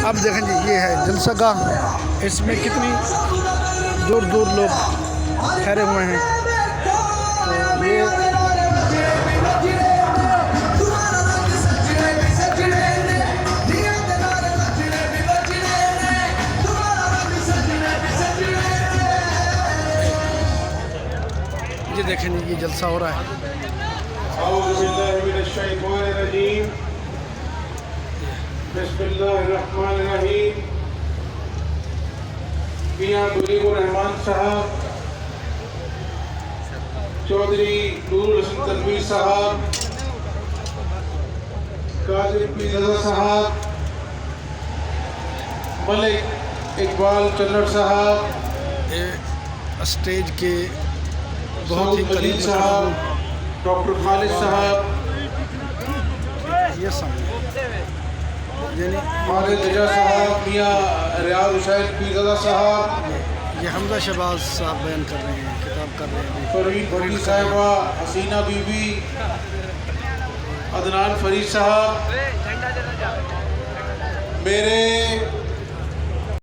अब देखें जी, ये है जलसा गाह। इसमें कितनी दूर दूर लोग ठहरे हुए हैं। तो ये देखें जी, ये जलसा हो रहा है। बिस्मिल्लाहिर्रहमानिर्रहीम। मियां मुजीबुर रहमान साहब, चौधरी नूरुल हसन तनवीर साहब, काजी पीर रज़ा साहब, मलिक इकबाल चन्नड़ साहब, स्टेज के बहुत ही करीब साहब, डॉक्टर खालिद साहब, ये सामने मालिक रजा साहब, मियां रियाज हुसैन पीर रज़ा साहब, ये हमजा शहबाज साहब बयान कर रहे हैं, किताब कर रहे हैं। फरीद भट्टी साहिबा, हसीना बीबी, अदनान फरीद साहब, मेरे